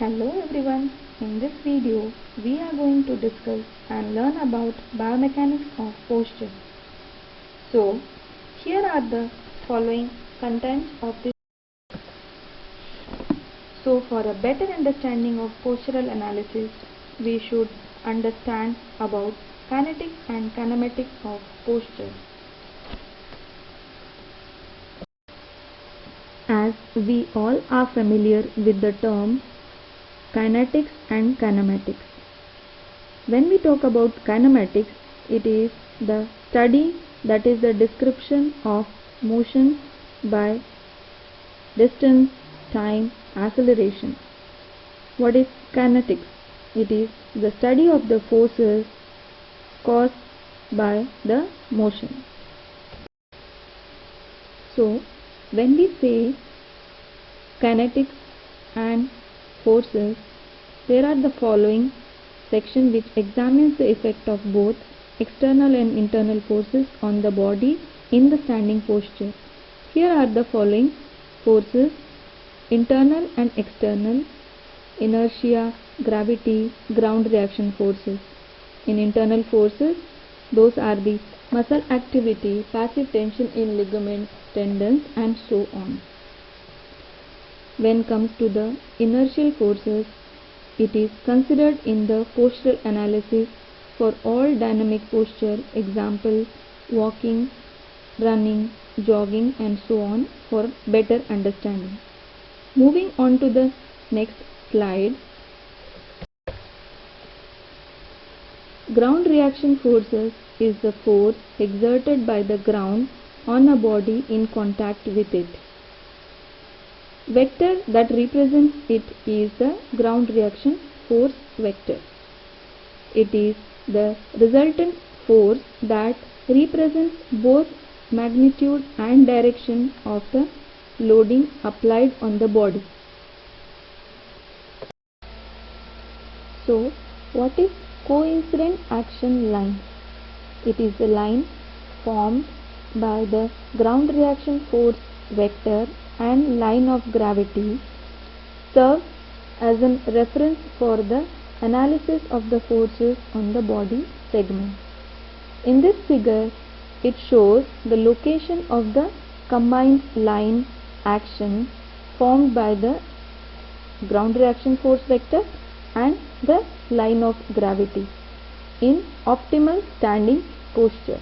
Hello everyone, in this video we are going to discuss and learn about biomechanics of posture. So, here are the following contents of this. So, for a better understanding of postural analysis, we should understand about kinetics and kinematics of posture. As we all are familiar with the term kinetics and kinematics. When we talk about kinematics, it is the study, that is the description of motion by distance, time, acceleration. What is kinetics? It is the study of the forces caused by the motion. So, when we say kinetics and forces, there are the following section which examines the effect of both external and internal forces on the body in the standing posture. Here are the following forces: internal and external, inertia, gravity, ground reaction forces. In internal forces, those are the muscle activity, passive tension in ligaments, tendons, and so on. When comes to the inertial forces, it is considered in the postural analysis for all dynamic posture, example walking, running, jogging, and so on, for better understanding. Moving on to the next slide. Ground reaction forces is the force exerted by the ground on a body in contact with it. Vector that represents it is the ground reaction force vector. It is the resultant force that represents both magnitude and direction of the loading applied on the body. So, what is coincident action line? It is the line formed by the ground reaction force vector and line of gravity, serves as a reference for the analysis of the forces on the body segment. In this figure, it shows the location of the combined line action formed by the ground reaction force vector and the line of gravity in optimal standing posture.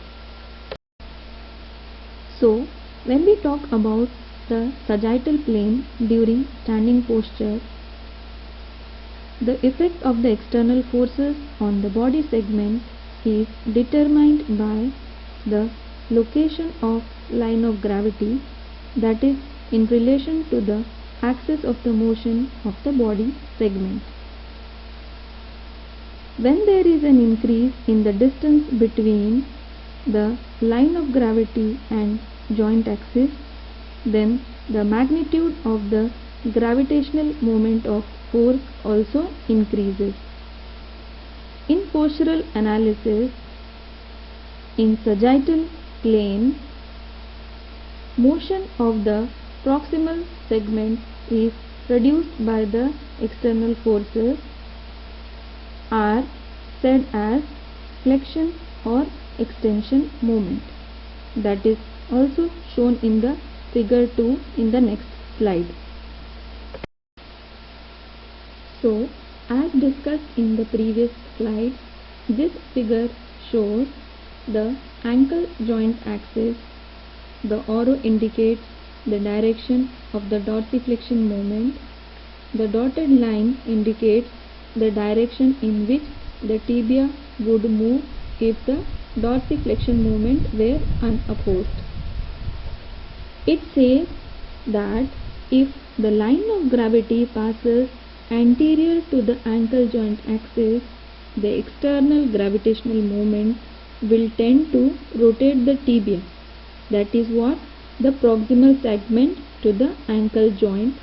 So, when we talk about the sagittal plane during standing posture, the effect of the external forces on the body segment is determined by the location of line of gravity, that is in relation to the axis of the motion of the body segment. When there is an increase in the distance between the line of gravity and joint axis, then the magnitude of the gravitational moment of force also increases. In postural analysis, in sagittal plane, motion of the proximal segment is produced by the external forces are said as flexion or extension moment. That is also shown in the figure 2 in the next slide. So, as discussed in the previous slide, this figure shows the ankle joint axis. The arrow indicates the direction of the dorsiflexion moment. The dotted line indicates the direction in which the tibia would move if the dorsiflexion moment were unopposed. It says that if the line of gravity passes anterior to the ankle joint axis, the external gravitational moment will tend to rotate the tibia. That is what the proximal segment to the ankle joint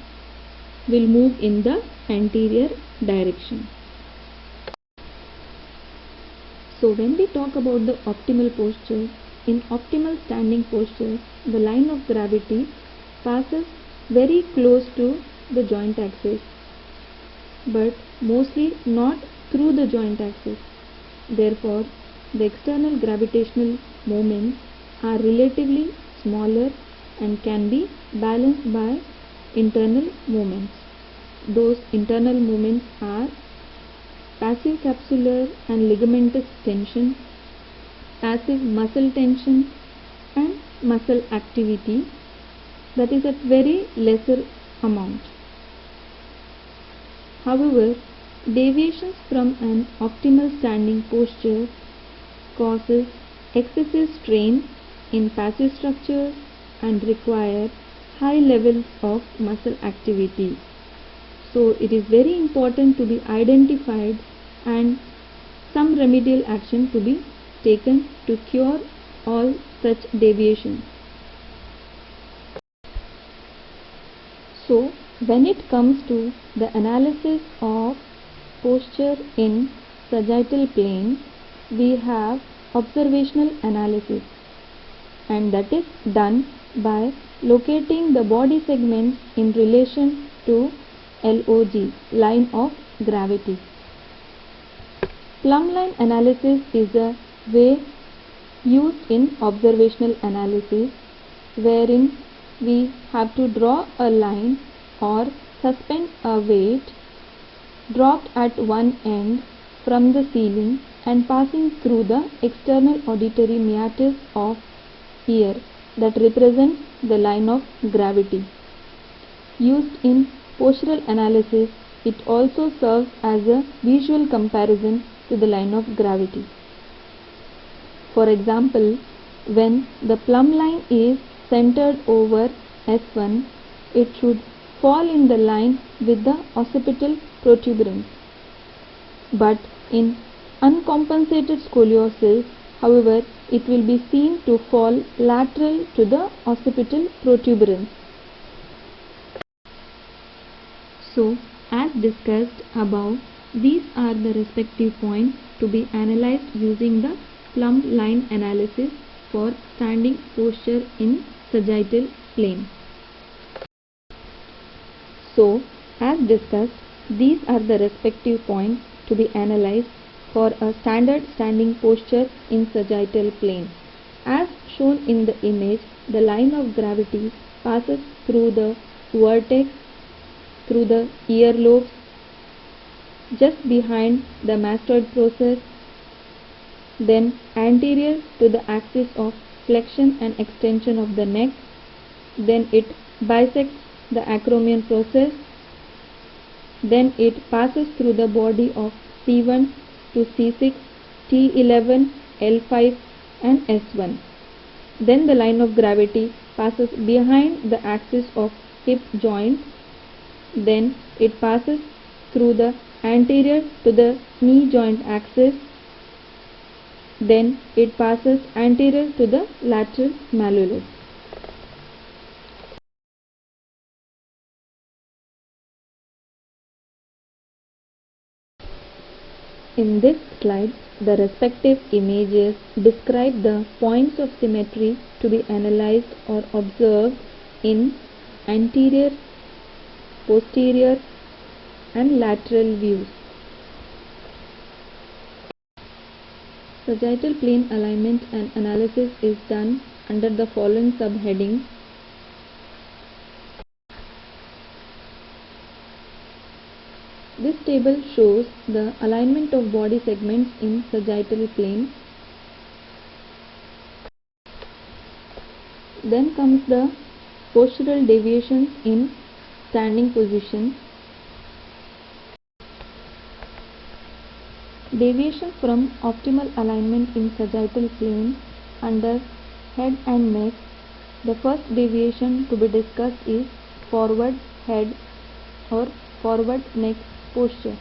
will move in the anterior direction. So when we talk about the optimal posture, in optimal standing posture, the line of gravity passes very close to the joint axis. but mostly not through the joint axis. Therefore, the external gravitational moments are relatively smaller and can be balanced by internal moments. Those internal moments are passive capsular and ligamentous tension, passive muscle tension, and muscle activity, that is at very lesser amount. However, deviations from an optimal standing posture causes excessive strain in passive structures and require high levels of muscle activity. So it is very important to be identified and some remedial action to be taken to cure all such deviations. So when it comes to the analysis of posture in sagittal plane, we have observational analysis, and that is done by locating the body segments in relation to LOG, line of gravity. Plumb line analysis is a way used in observational analysis, wherein we have to draw a line or suspend a weight dropped at one end from the ceiling and passing through the external auditory meatus of ear that represents the line of gravity. Used in postural analysis, it also serves as a visual comparison to the line of gravity. For example, when the plumb line is centered over S1, it should fall in the line with the occipital protuberance. But in uncompensated scoliosis, however, it will be seen to fall lateral to the occipital protuberance. So, as discussed above, these are the respective points to be analyzed using the plumb line analysis for standing posture in sagittal plane. So, as discussed, these are the respective points to be analyzed for a standard standing posture in sagittal plane. As shown in the image, the line of gravity passes through the vertex, through the earlobes, just behind the mastoid process, then anterior to the axis of flexion and extension of the neck, then it bisects the acromion process, then it passes through the body of C1 to C6, T11, L5 and S1. Then the line of gravity passes behind the axis of hip joint, then it passes through the anterior to the knee joint axis, then it passes anterior to the lateral malleolus. In this slide, the respective images describe the points of symmetry to be analyzed or observed in anterior, posterior and lateral views. Sagittal plane alignment and analysis is done under the following subheadings. This table shows the alignment of body segments in sagittal plane. Then comes the postural deviations in standing position. Deviation from optimal alignment in sagittal plane under head and neck. The first deviation to be discussed is forward head or forward neck posture,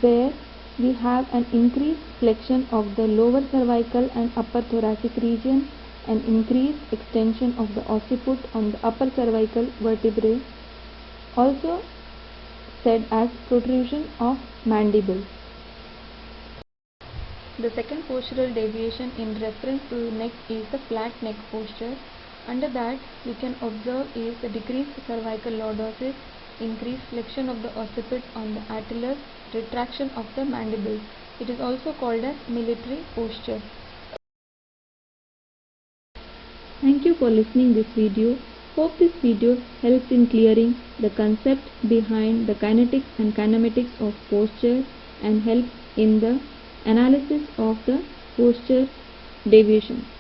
where we have an increased flexion of the lower cervical and upper thoracic region, an increased extension of the occiput on the upper cervical vertebrae, also said as protrusion of mandible. The second postural deviation in reference to neck is the flat neck posture. Under that, we can observe is the decreased cervical lordosis, increased flexion of the occiput on the attalus, retraction of the mandibles. It is also called as military posture. Thank you for listening this video. Hope this video helps in clearing the concept behind the kinetics and kinematics of posture and helps in the analysis of the posture deviations.